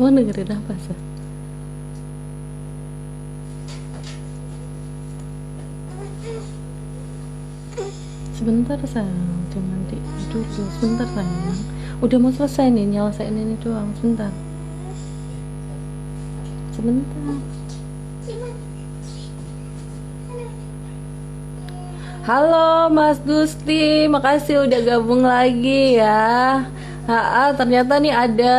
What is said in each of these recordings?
Mau dengerin apa sih? Sebentar sayang, jangan di dulu. Sebentar sayang. Udah mau selesai nih, nyelesain ini doang. Sebentar. Sebentar. Halo Mas Gusti, makasih udah gabung lagi ya. Ternyata nih ada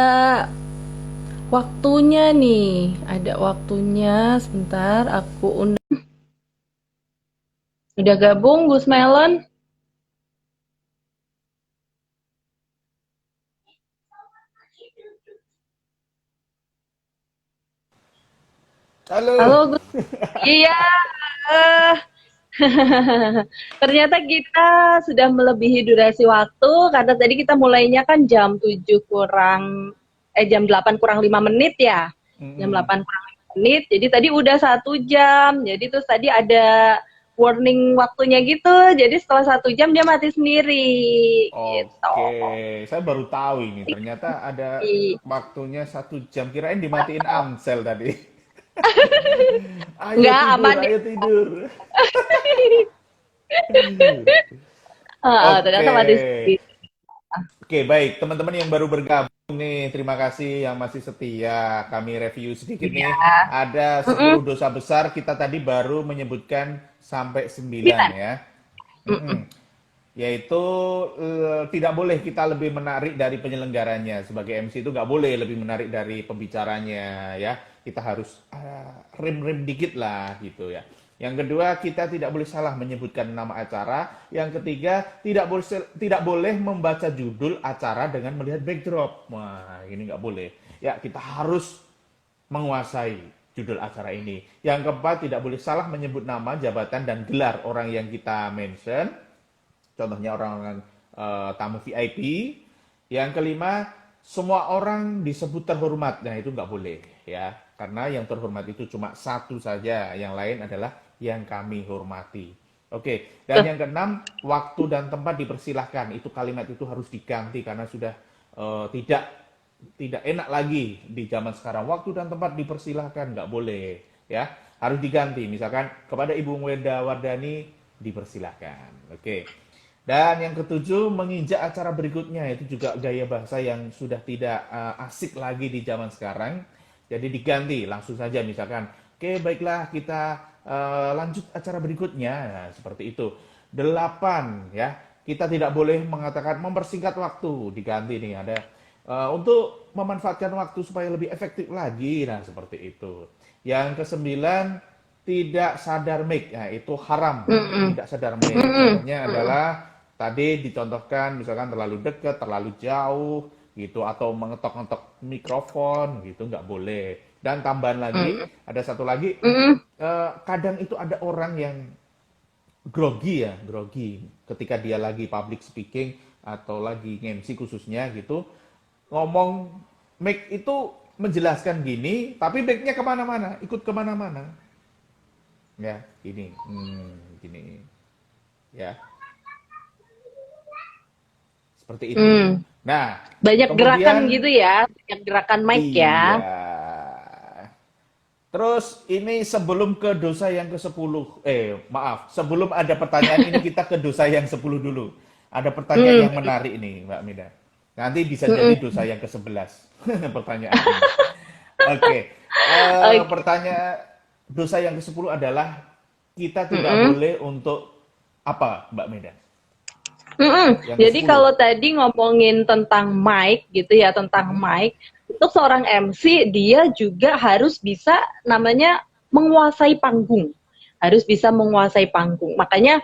waktunya nih. Ada waktunya. Sebentar, aku undang. Udah gabung Gus Melon? Halo Halo. Gus. Iya. eh. Ternyata kita sudah melebihi durasi waktu karena tadi kita mulainya kan jam 7 kurang jam 8 kurang 5 menit ya. Jam Mm-mm. 8 kurang 5 menit. Jadi tadi udah 1 jam. Jadi terus tadi ada warning waktunya gitu. Jadi setelah 1 jam dia mati sendiri gitu. Oke, saya baru tahu ini. Ternyata ada waktunya 1 jam. Kirain dimatiin Amsel tadi. Ayo Nggak tidur, aman ya. ayo tidur. Ternyata Oke, mati sendiri. oke baik. Teman-teman yang baru bergabung nih, terima kasih yang masih setia. Kami review sedikit nih. Iya. Ada Mm-mm. 10 dosa besar. Kita tadi baru menyebutkan sampai 9 Sembilan. ya. Mm-mm. Mm-mm. Yaitu tidak boleh kita lebih menarik dari penyelenggaranya. Sebagai MC itu nggak boleh lebih menarik dari pembicaranya ya. Kita harus rem-rem dikit lah gitu ya. Yang kedua, kita tidak boleh salah menyebutkan nama acara. Yang ketiga, tidak boleh membaca judul acara dengan melihat backdrop. Wah, ini nggak boleh. Ya, kita harus menguasai judul acara ini. Yang keempat, tidak boleh salah menyebut nama, jabatan, dan gelar orang yang kita mention. Contohnya orang-orang tamu VIP. Yang kelima, semua orang disebut terhormat. Nah, itu nggak boleh ya. Karena yang terhormat itu cuma satu saja. Yang lain adalah yang kami hormati. Oke, dan Tuh. yang keenam, waktu dan tempat dipersilahkan. Itu kalimat itu harus diganti karena sudah tidak tidak enak lagi di zaman sekarang. Waktu dan tempat dipersilahkan, nggak boleh ya. Harus diganti. Misalkan kepada Ibu Wenda Wardani dipersilahkan. Oke. Dan yang ketujuh, menginjak acara berikutnya. Itu juga gaya bahasa yang sudah tidak asik lagi di zaman sekarang. Jadi diganti langsung saja misalkan, oke baiklah kita lanjut acara berikutnya. Nah, seperti itu. Delapan ya, kita tidak boleh mengatakan mempersingkat waktu. Diganti nih ada untuk memanfaatkan waktu supaya lebih efektif lagi. Nah, seperti itu. Yang kesembilan, tidak sadar mic. Nah, itu haram. Mm-mm. Tidak sadar mic. Mm-mm. Contohnya adalah tadi dicontohkan misalkan terlalu dekat, terlalu jauh gitu atau mengetok-ngetok mikrofon gitu nggak boleh. Dan tambahan lagi, Mm-mm. ada satu lagi, Mm-mm. kadang itu ada orang yang grogi ya, grogi ketika dia lagi public speaking atau lagi MC khususnya gitu, ngomong mic itu menjelaskan gini, tapi mic-nya kemana-mana, ikut kemana-mana, ya gini, gini, ya seperti itu. Mm. Nah, Banyak gerakan kemudian gitu ya, banyak gerakan mic ya. iya. Terus ini sebelum ke dosa yang ke-10, maaf, sebelum ada pertanyaan ini kita ke dosa yang 10 dulu. Ada pertanyaan Mm. yang menarik ini, Mbak Mida. Nanti bisa jadi Mm-mm. dosa yang ke-11 pertanyaan ini. Oke, Oke. pertanyaan dosa yang ke-10 adalah kita tidak Mm-mm. boleh untuk apa, Mbak Mida? Mm-mm. Yang Jadi ke-10. kalau tadi ngomongin tentang mic gitu ya, tentang mic, untuk seorang MC dia juga harus bisa namanya menguasai panggung. Harus bisa menguasai panggung. Makanya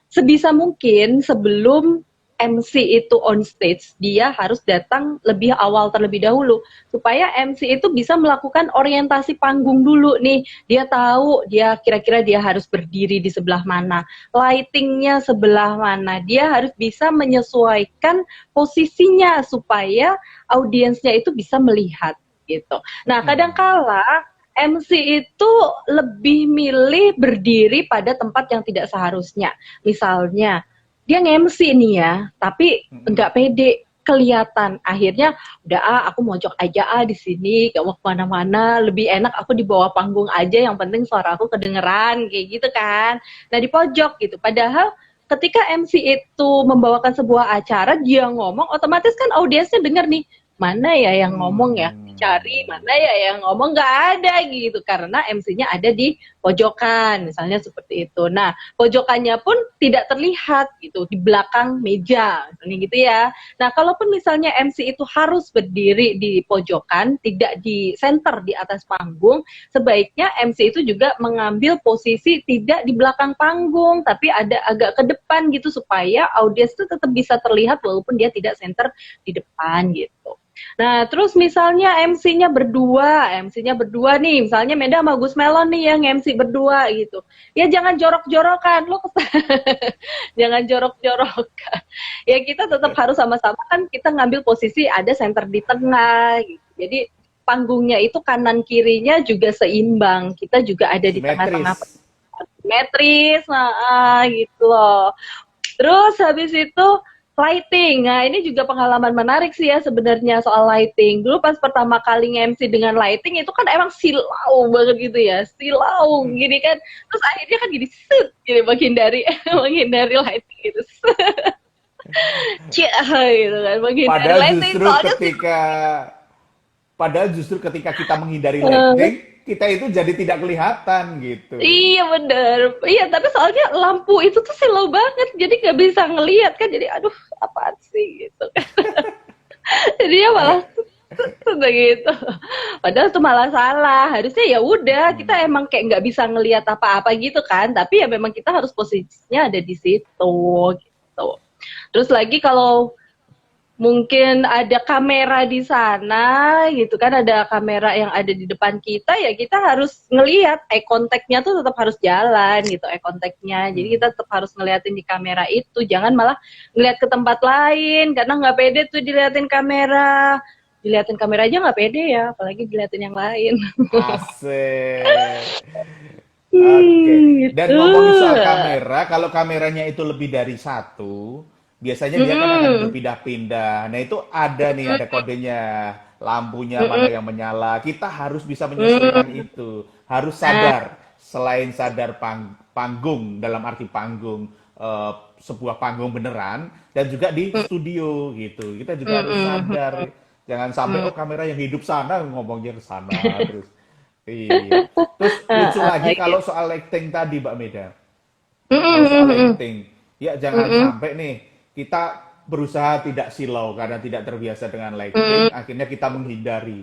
sebisa mungkin sebelum MC itu on stage, dia harus datang lebih awal terlebih dahulu supaya MC itu bisa melakukan orientasi panggung dulu nih. Dia tahu dia kira-kira dia harus berdiri di sebelah mana, lightingnya sebelah mana. Dia harus bisa menyesuaikan posisinya supaya audiensnya itu bisa melihat gitu. Nah, kadangkala MC itu lebih milih berdiri pada tempat yang tidak seharusnya. Misalnya, dia nge-MC nih ya, tapi nggak pede. kelihatan. Akhirnya udah aku mojok aja di sini, gak mau kemana-mana. Lebih enak aku di bawah panggung aja. Yang penting suara aku kedengeran kayak gitu kan. Nah di pojok gitu. Padahal ketika MC itu membawakan sebuah acara, dia ngomong, otomatis kan audiensnya denger nih, mana ya yang ngomong ya, dicari Hmm. mana ya yang ngomong, nggak ada gitu karena MC-nya ada di pojokan misalnya seperti itu. Nah pojokannya pun tidak terlihat gitu di belakang meja misalnya gitu ya. Nah kalaupun misalnya MC itu harus berdiri di pojokan, tidak di center di atas panggung, sebaiknya MC itu juga mengambil posisi tidak di belakang panggung tapi ada agak ke depan gitu supaya audiens itu tetap bisa terlihat walaupun dia tidak center di depan gitu. Nah, terus misalnya MC-nya berdua nih, misalnya Meda sama Gus Melon nih yang MC berdua gitu. Ya jangan jorok-jorokan, lo jangan jorok-jorokan. Ya kita tetap harus sama-sama kan kita ngambil posisi ada center di tengah gitu. Jadi panggungnya itu kanan kirinya juga seimbang. Kita juga ada di tengah-tengah Simetris. metris, nah, gitu loh. Terus habis itu lighting. Nah, ini juga pengalaman menarik sih ya sebenarnya soal lighting. Dulu pas pertama kali nge-MC dengan lighting itu kan emang silau banget gitu ya. Silau gini kan. Terus akhirnya kan gini set gini menghindari menghindari lighting gitu. Cih gitu kan menghindari Padahal lighting justru soalnya sih ketika Padahal justru ketika kita menghindari lighting, kita itu jadi tidak kelihatan gitu. iya bener. Iya tapi soalnya lampu itu tuh silau banget. Jadi nggak bisa ngelihat kan. Jadi aduh apaan sih gitu kan. Jadinya malah udah gitu. Padahal itu malah salah. Harusnya ya udah kita Hmm. emang kayak nggak bisa ngelihat apa-apa gitu kan. Tapi ya memang kita harus posisinya ada di situ gitu. Terus lagi kalau mungkin ada kamera di sana gitu kan, ada kamera yang ada di depan kita, ya kita harus ngelihat eye contact-nya tuh tetap harus jalan gitu, eye contact-nya. Jadi Hmm. kita tetap harus ngeliatin di kamera itu, jangan malah ngeliat ke tempat lain karena nggak pede tuh diliatin kamera. Diliatin kamera aja nggak pede ya, apalagi diliatin yang lain. Asik. Oke. Dan Gitu. ngomongin soal kamera, kalau kameranya itu lebih dari satu, biasanya dia kan akan Mm-mm. berpindah-pindah. Nah, itu ada nih, ada kodenya. Lampunya mana Mm-mm. yang menyala. Kita harus bisa menyesuaikan Mm. itu. Harus Nah, sadar. Selain sadar panggung, dalam arti panggung, sebuah panggung beneran, dan juga di studio gitu. Kita juga harus mm-mm. sadar. Jangan sampai, Mm. oh kamera yang hidup sana, ngomongnya ke sana terus. Iya. Terus lucu lagi kalau Gitu. soal lighting tadi, Mbak Meda. Kalau soal Mm-mm. lighting, ya jangan Mm-mm. sampai nih kita berusaha tidak silau karena tidak terbiasa dengan lighting, Mm. akhirnya kita menghindari.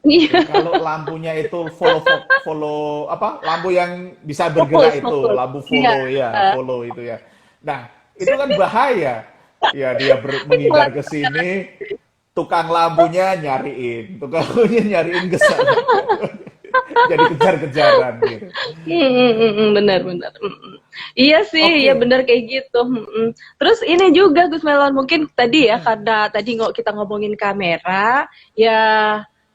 Iya, Kalau lampunya itu follow follow apa? Lampu yang bisa fokus, bergerak itu, fokus. lampu Iya, follow ya, follow itu ya. Nah, itu kan bahaya. Ya dia menghindar ke sini, tukang lampunya nyariin, tukang lampunya nyariin ke sana. Jadi kejar-kejaran gitu. benar benar, iya sih, iya Oke. benar kayak gitu, Terus ini juga Gus Melon, mungkin tadi ya karena tadi kita ngomongin kamera, ya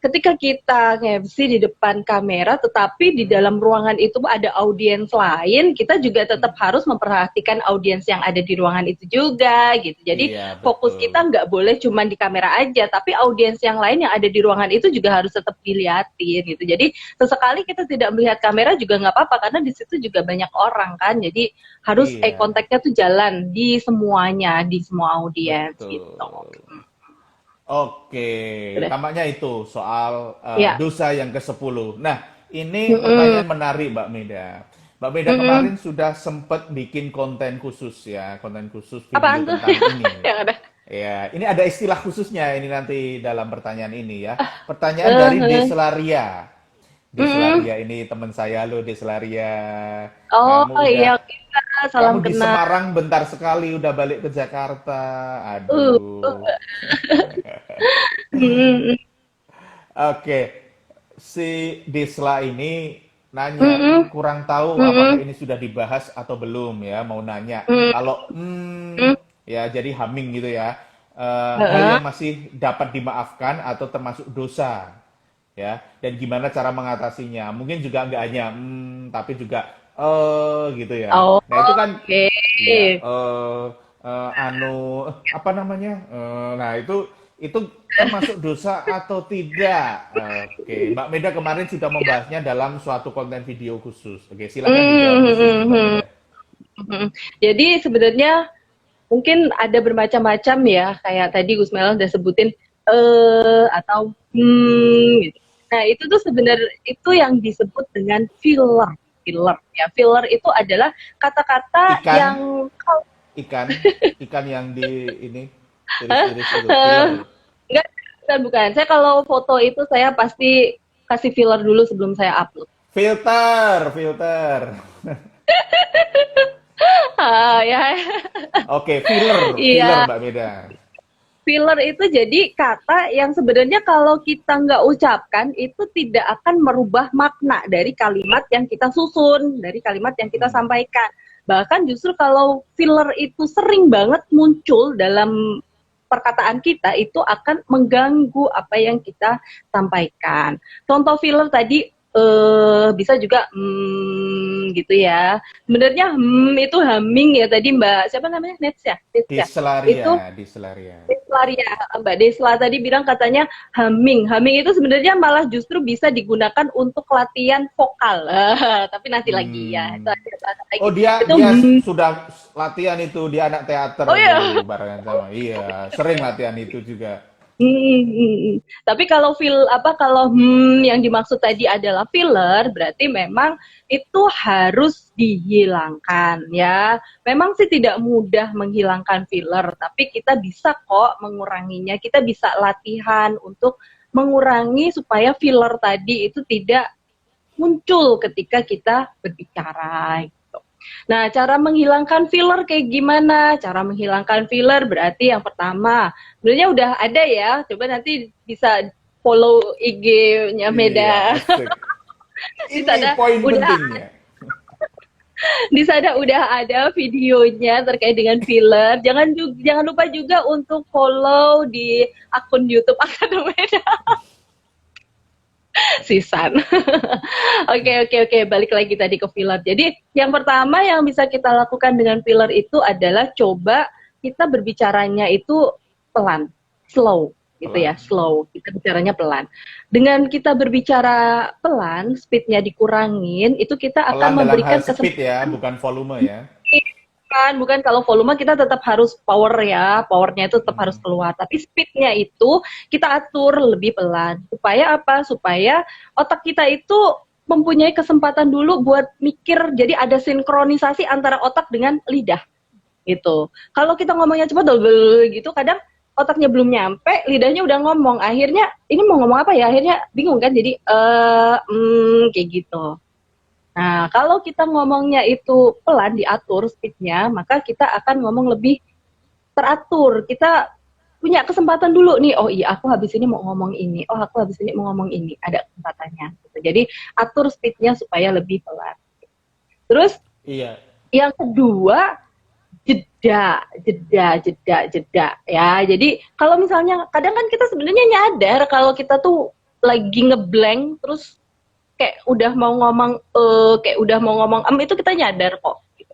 ketika kita nge-MC di depan kamera, tetapi di Hmm, dalam ruangan itu ada audiens lain, kita juga tetap hmm. harus memperhatikan audiens yang ada di ruangan itu juga gitu. Jadi Iya, fokus betul. kita nggak boleh cuma di kamera aja, tapi audiens yang lain yang ada di ruangan itu juga harus tetap dilihatin gitu. Jadi sesekali kita tidak melihat kamera juga nggak apa-apa karena di situ juga banyak orang kan. Jadi harus eye Iya, contact-nya tuh jalan di semuanya, di semua audiens gitu. betul. Oke, Udah. tampaknya itu soal Ya. dosa yang ke-10. Nah, ini Mm-mm. pertanyaan menarik, Mbak Meda. Mbak Meda Mm-mm. kemarin sudah sempat bikin konten khusus ya, konten khusus video Apaan tuh tentang ini. yang ada? Ya, ini ada istilah khususnya ini nanti dalam pertanyaan ini ya. Pertanyaan Uh, dari uh. Deselaria. Mm-mm. Deselaria ini teman saya loh, Deselaria. Oh Kamu udah iya, oke Kak. Salam Kamu di kenal. Semarang bentar sekali udah balik ke Jakarta. Uh. Aduh. Mm-mm. Oke, si Desla ini nanya, Mm-mm. kurang tahu apakah Mm-mm. ini sudah dibahas atau belum ya, mau nanya. Mm-mm. Kalau ya jadi humming gitu ya. Hal Uh-uh. yang masih dapat dimaafkan atau termasuk dosa ya, dan gimana cara mengatasinya. Mungkin juga nggak hanya tapi juga gitu ya. Oh, Nah itu kan oke. ya apa namanya? Nah, itu termasuk dosa atau tidak? Oke, Mbak Meda kemarin sudah membahasnya dalam suatu konten video khusus. Oke, silakan dijawab di sini, Mbak Hmm. Meda. Hmm. Jadi sebenarnya mungkin ada bermacam-macam ya, kayak tadi Gus Melan udah sebutin atau gitu. Nah, itu tuh sebenarnya itu yang disebut dengan filler. Filler ya. Filler itu adalah kata-kata Ikan, yang ikan, ikan yang di ini iris-iris itu, filler. enggak, bukan. Saya kalau foto itu saya pasti kasih filler dulu sebelum saya upload. Filter, filter. Ya. Oke, filler, filler Iya, Mbak Meda. filler itu jadi kata yang sebenarnya kalau kita nggak ucapkan itu tidak akan merubah makna dari kalimat yang kita susun, dari kalimat yang kita Hmm. sampaikan. Bahkan justru kalau filler itu sering banget muncul dalam perkataan kita, itu akan mengganggu apa yang kita sampaikan. Contoh filler tadi bisa juga gitu ya. Sebenarnya itu humming ya tadi Mbak siapa namanya Nets ya, Nets ya. Itu Dislaria, Dislaria. Deslaria, Mbak Desla tadi bilang katanya humming. Humming itu sebenarnya malah justru bisa digunakan untuk latihan vokal. Tapi nanti lagi ya, itu Hmm. ada bahasa lagi. Oh, dia Itu dia sudah latihan itu, dia anak teater oh ya. dulu barengan sama. Iya, sering latihan itu juga. Tapi kalau kalau yang dimaksud tadi adalah filler, berarti memang itu harus dihilangkan ya. Memang sih tidak mudah menghilangkan filler, tapi kita bisa kok menguranginya. Kita bisa latihan untuk mengurangi supaya filler tadi itu tidak muncul ketika kita berbicara gitu. Nah, cara menghilangkan filler kayak gimana? Cara menghilangkan filler berarti yang pertama, sebenarnya udah ada ya. Coba nanti bisa follow IG-nya Iya, Meda. asik. Di Ini sana poin udah pentingnya. ada videonya terkait dengan filler. Jangan lupa juga untuk follow di akun YouTube Akademeda Sisan. Oke, balik lagi tadi ke filler. Jadi yang pertama yang bisa kita lakukan dengan filler itu adalah coba kita berbicaranya itu pelan, slow gitu ya, Pelan. slow. Kita bicaranya pelan. Dengan kita berbicara pelan, speednya dikurangin, itu kita Pelan akan dalam hal memberikan speed kesempatan. ya, bukan volume ya. Bukan kalau volume kita tetap harus power ya, powernya itu tetap harus Hmm. keluar. Tapi speednya itu kita atur lebih pelan. Supaya apa? Supaya otak kita itu mempunyai kesempatan dulu buat mikir. Jadi ada sinkronisasi antara otak dengan lidah gitu. Kalau kita ngomongnya cepat double gitu, kadang otaknya belum nyampe, lidahnya udah ngomong. Akhirnya ini mau ngomong apa ya? Akhirnya bingung kan? Jadi kayak gitu. Nah, kalau kita ngomongnya itu pelan, diatur speednya, maka kita akan ngomong lebih teratur. Kita punya kesempatan dulu nih, oh iya aku habis ini mau ngomong ini, oh aku habis ini mau ngomong ini, ada kesempatannya. Gitu. Jadi atur speednya supaya lebih pelan. Terus Iya. yang kedua, jeda ya. Jadi kalau misalnya kadang kan kita sebenarnya nyadar kalau kita tuh lagi ngeblank terus kayak udah mau ngomong kayak udah mau ngomong itu kita nyadar kok gitu.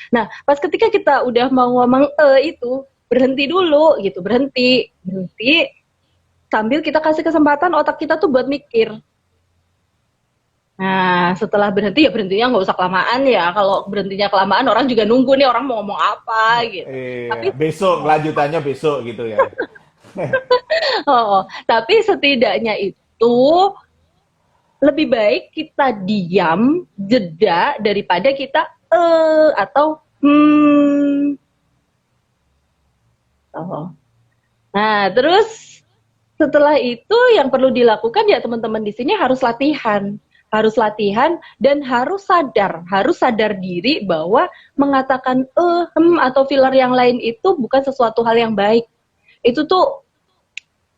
Nah, pas ketika kita udah mau ngomong itu berhenti dulu gitu, berhenti sambil kita kasih kesempatan otak kita tuh buat mikir. Nah, setelah berhenti ya berhentinya nggak usah kelamaan ya. Kalau berhentinya kelamaan orang juga nunggu nih orang mau ngomong apa gitu. Tapi Besok lanjutannya besok gitu ya. tapi setidaknya itu lebih baik kita diam, jeda daripada kita atau oh. Nah, terus setelah itu yang perlu dilakukan ya teman-teman di sini harus latihan. Harus latihan dan harus sadar diri bahwa mengatakan atau filler yang lain itu bukan sesuatu hal yang baik. Itu tuh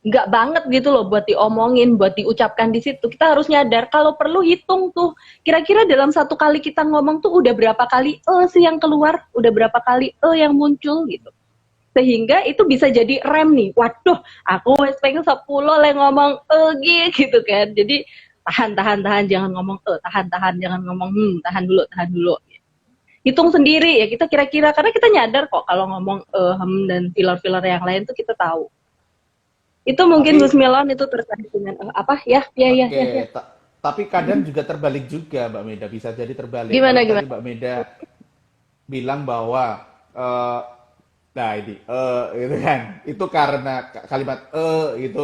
nggak banget gitu loh buat diomongin, buat diucapkan di situ. Kita harus nyadar kalau perlu hitung tuh. Kira-kira dalam satu kali kita ngomong tuh udah berapa kali sih yang keluar, udah berapa kali yang muncul gitu. Sehingga itu bisa jadi rem nih. Waduh, aku wes pengen 10 le ngomong gitu kan. Jadi tahan jangan ngomong tahan jangan ngomong tahan dulu. hitung sendiri ya, kita kira-kira, karena kita nyadar kok kalau ngomong dan filler-filler yang lain tuh kita tahu. Itu mungkin Gus Tapi Melon itu terkait dengan apa ya, ya, ya, oke, ya, ya. tapi kadang juga terbalik juga Mbak Meda, bisa jadi terbalik. Gimana Kalau tadi gimana? Mbak Meda bilang bahwa eh, nah ini itu kan itu karena kalimat itu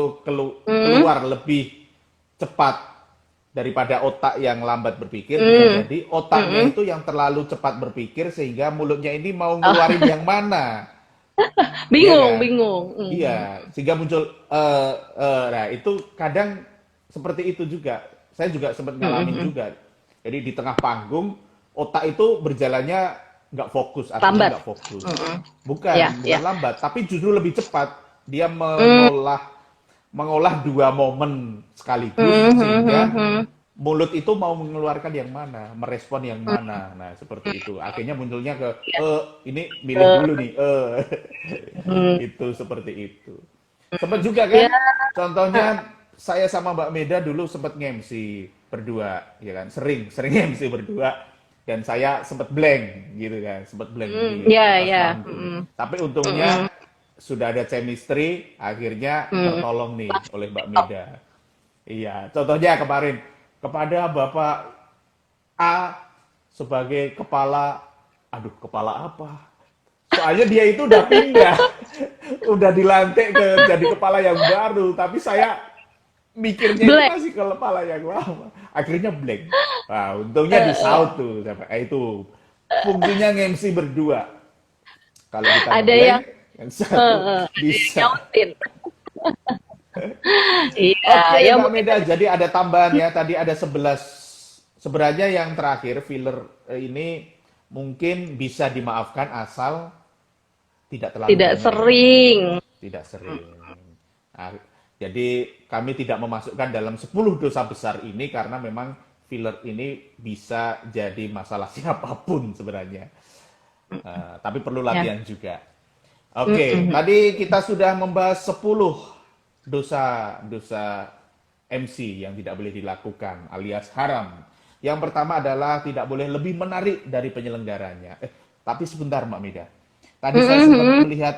Hmm, keluar lebih cepat daripada otak yang lambat berpikir, bisa hmm, jadi otaknya hmm. itu yang terlalu cepat berpikir sehingga mulutnya ini mau Oh, ngeluarin yang mana. Iya bingung, kan? bingung. Iya, sehingga muncul nah itu kadang seperti itu juga. Saya juga sempat Hmm, hmm, ngalamin hmm. juga. Jadi di tengah panggung otak itu berjalannya nggak fokus, artinya Lambat. nggak fokus. Hmm, hmm. Ya, Bukan ya. lambat, tapi justru lebih cepat. Dia Hmm, mengolah dua momen sekaligus hmm, hmm, hmm, sehingga hmm. mulut itu mau mengeluarkan yang mana, merespon yang mana. Nah, seperti itu. Akhirnya munculnya ke Ya. ini milih dulu nih, Hmm. itu seperti itu. Sempat juga Ya, kan, contohnya saya sama Mbak Meda dulu sempat nge-MC berdua, ya kan, sering sering nge-MC berdua, dan saya sempat blank gitu kan, sempat blank di ya, atas ya. panggung. Hmm, Tapi untungnya hmm, sudah ada chemistry, akhirnya hmm. tertolong nih Langsung oleh Mbak stop. Meda. Iya, contohnya kemarin kepada Bapak A sebagai kepala, aduh kepala apa? Soalnya dia itu udah pindah, udah dilantik ke jadi kepala yang baru, tapi saya mikirnya itu Black. masih ke kepala yang lama. Akhirnya blank. Wah, untungnya disaut tuh, itu fungsinya nge-MC berdua. Kalau kita Ada ngeblank, yang yang satu ada yang bisa. nyautin. Iya, Oke, ya Mbak mungkin Meda, jadi ada tambahan ya. Tadi ada 11. Sebenarnya yang terakhir, filler ini mungkin bisa dimaafkan asal tidak terlalu tidak banyak ya. sering. Tidak sering. Nah, jadi kami tidak memasukkan dalam 10 dosa besar ini karena memang filler ini bisa jadi masalah siapapun sebenarnya. Tapi perlu Ya. latihan juga. Oke, tadi kita sudah membahas 10 dosa-dosa MC yang tidak boleh dilakukan alias haram. Yang pertama adalah tidak boleh lebih menarik dari penyelenggaranya. Tapi sebentar Mbak Meda. Tadi saya sempat melihat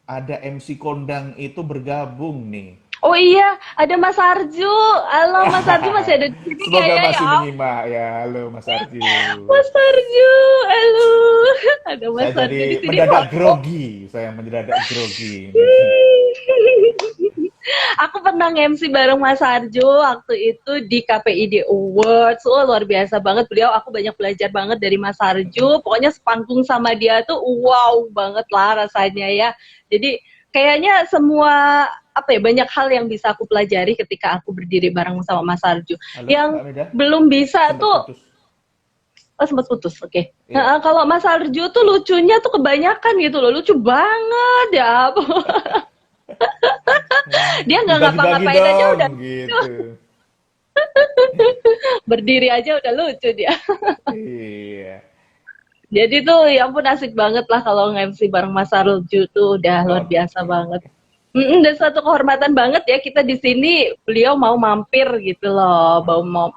ada MC kondang itu bergabung nih. Oh iya, ada Mas Arju. Halo Mas Arju, masih ada di sini Semoga kayaknya masih ya. menyimak ya. Halo Mas Arju. Mas Arju, halo. Ada Saya Mas Arju di jadi sini mendadak foto. grogi. Saya mendadak grogi. Aku pernah MC bareng Mas Arjo waktu itu di KPID Awards. Oh, luar biasa banget beliau. Aku banyak belajar banget dari Mas Arjo. Pokoknya sepanggung sama dia tuh wow banget lah rasanya ya. Jadi kayaknya semua apa ya, banyak hal yang bisa aku pelajari ketika aku berdiri bareng sama Mas Arjo. Halo Mbak Yang Meda, belum bisa sempat tuh, putus. oh, sempat putus. Oke. Iya. Kalau Mas Arjo tuh lucunya tuh kebanyakan gitu loh. Lucu banget ya. Dia nggak Dibagi-bagi ngapa-ngapain aja dong udah gitu. berdiri aja udah lucu dia. Iya. Jadi tuh ya ampun asik banget lah kalau nge-MC bareng Mas Arulju tuh udah luar biasa Oke. banget. Dan suatu kehormatan banget ya kita di sini, beliau mau mampir gitu loh, mau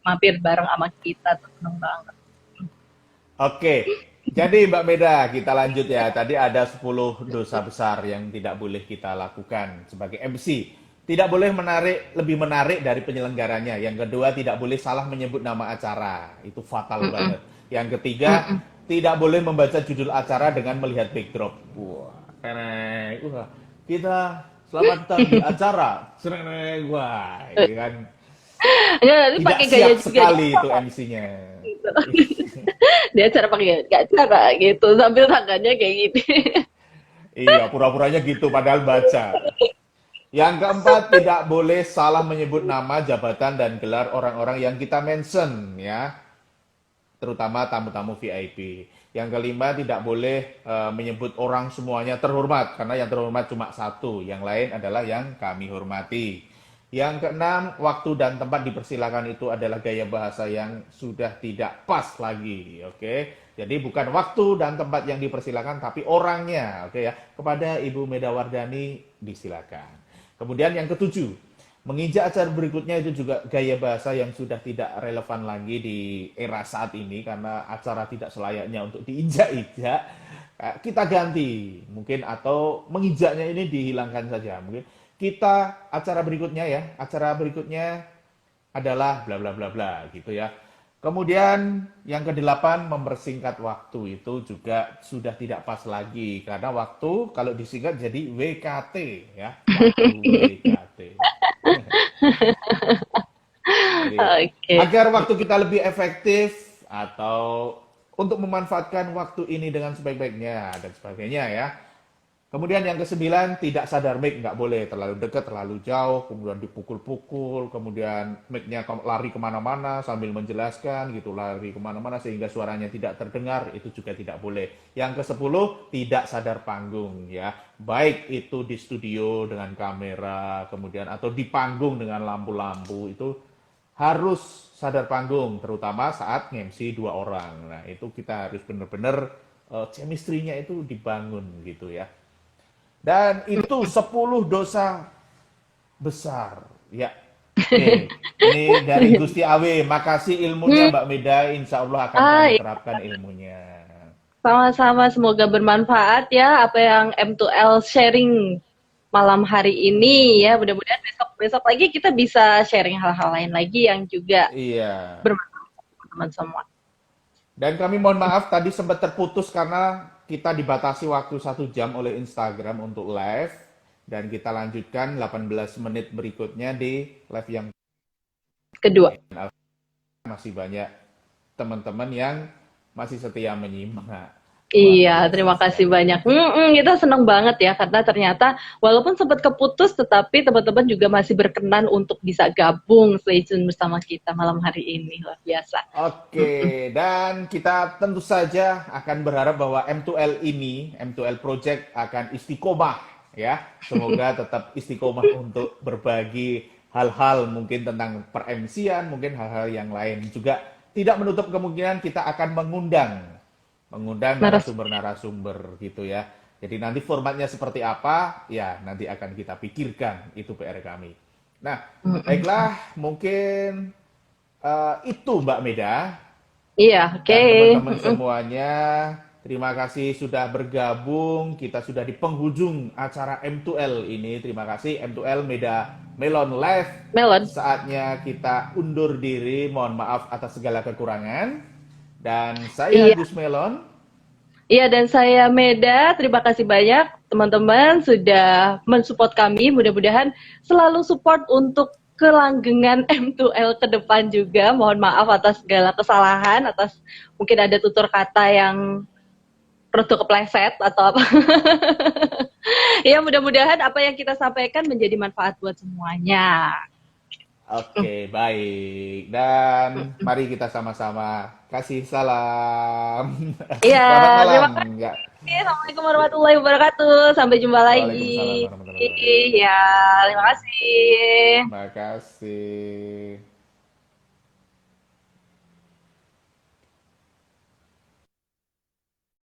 mampir bareng sama kita tuh seneng banget. Oke. Jadi Mbak Meda, kita lanjut ya. Tadi ada 10 dosa besar yang tidak boleh kita lakukan sebagai MC. Tidak boleh lebih menarik dari penyelenggaranya. Yang kedua, tidak boleh salah menyebut nama acara. Itu fatal banget. Yang ketiga, tidak boleh membaca judul acara dengan melihat backdrop. Wah, keren. Wah, kita selamat datang di acara. Seneng, wah, ini kan Ya, nanti tidak pakai gaya siap juga dia sekali itu MC-nya. gitu. Dia cara pakai gak cara gitu sambil tangannya kayak gini. Iya, pura-puranya gitu, padahal baca. Yang keempat, tidak boleh salah menyebut nama, jabatan, dan gelar orang-orang yang kita mention, ya. Terutama tamu-tamu VIP. Yang kelima, tidak boleh menyebut orang semuanya terhormat, karena yang terhormat cuma satu, yang lain adalah yang kami hormati. Yang keenam, waktu dan tempat dipersilakan itu adalah gaya bahasa yang sudah tidak pas lagi, oke? Jadi bukan waktu dan tempat yang dipersilakan, tapi orangnya, oke ya? Kepada Ibu Meda Wardani disilakan. Kemudian yang ketujuh, Menginjak acara berikutnya itu juga gaya bahasa yang sudah tidak relevan lagi di era saat ini karena acara tidak selayaknya untuk diinjak-injak. Kita ganti mungkin atau menginjaknya ini dihilangkan saja. Mungkin kita acara berikutnya ya, acara berikutnya adalah bla bla bla bla gitu ya. Kemudian yang kedelapan mempersingkat waktu itu juga sudah tidak pas lagi karena waktu kalau disingkat jadi WKT ya, waktu WKT. Jadi Oke. agar waktu kita lebih efektif atau untuk memanfaatkan waktu ini dengan sebaik-baiknya dan sebagainya ya. Kemudian yang kesembilan, tidak sadar mic, nggak boleh terlalu dekat, terlalu jauh, kemudian dipukul-pukul, kemudian mic-nya lari kemana-mana sambil menjelaskan gitu, lari kemana-mana sehingga suaranya tidak terdengar, itu juga tidak boleh. Yang kesepuluh, tidak sadar panggung ya, baik itu di studio dengan kamera, kemudian atau di panggung dengan lampu-lampu, itu harus sadar panggung, terutama saat MC dua orang. Nah itu kita harus benar-benar chemistry-nya itu dibangun gitu ya. Dan itu 10 dosa besar. Ya, oke. Ini dari Gusti Awe. Makasih ilmunya Hmm, Mbak Meda. Insya Allah akan ah, kami iya. terapkan ilmunya. Sama-sama, semoga bermanfaat ya apa yang M2L sharing malam hari ini ya. Mudah-mudahan besok-besok lagi kita bisa sharing hal-hal lain lagi yang juga Iya. bermanfaat untuk teman-teman semua. Dan kami mohon maaf tadi sempat terputus karena kita dibatasi waktu 1 jam oleh Instagram untuk live. Dan kita lanjutkan 18 menit berikutnya di live yang Kedua. masih banyak teman-teman yang masih setia menyimak. Luar Iya, biasa terima kasih sekali. banyak. Kita senang banget ya karena ternyata walaupun sempat keputus, tetapi teman-teman juga masih berkenan untuk bisa gabung stay tune bersama kita malam hari ini. Luar biasa. Mm-mm. Oke, dan kita tentu saja akan berharap bahwa M2L ini, M2L Project akan istiqomah ya. Semoga tetap istiqomah untuk berbagi hal-hal mungkin tentang per-MC-an, mungkin hal-hal yang lain juga tidak menutup kemungkinan kita akan mengundang Naras. narasumber-narasumber gitu ya. Jadi nanti formatnya seperti apa, ya nanti akan kita pikirkan, itu PR kami. Nah, Mm-mm. baiklah, mungkin itu Mbak Meda Iya, oke. dan teman-teman Mm-mm. semuanya. Terima kasih sudah bergabung. Kita sudah di penghujung acara M2L ini. Terima kasih M2L Meda Melon Live. Melon. Saatnya kita undur diri. Mohon maaf atas segala kekurangan. Dan saya Iya. Gus Melon. Iya, dan saya Meda. Terima kasih banyak teman-teman sudah mensupport kami. Mudah-mudahan selalu support untuk kelanggengan M2L ke depan juga. Mohon maaf atas segala kesalahan, atas mungkin ada tutur kata yang produk kepleset atau apa. Ya, mudah-mudahan apa yang kita sampaikan menjadi manfaat buat semuanya. Oke, baik. Dan mari kita sama-sama kasih salam. Iya, Selamat malam. terima kasih. Ya. Assalamualaikum warahmatullahi wabarakatuh. Sampai jumpa Waalaikumsalam lagi. warahmatullahi wabarakatuh. Ya, terima kasih. Terima kasih.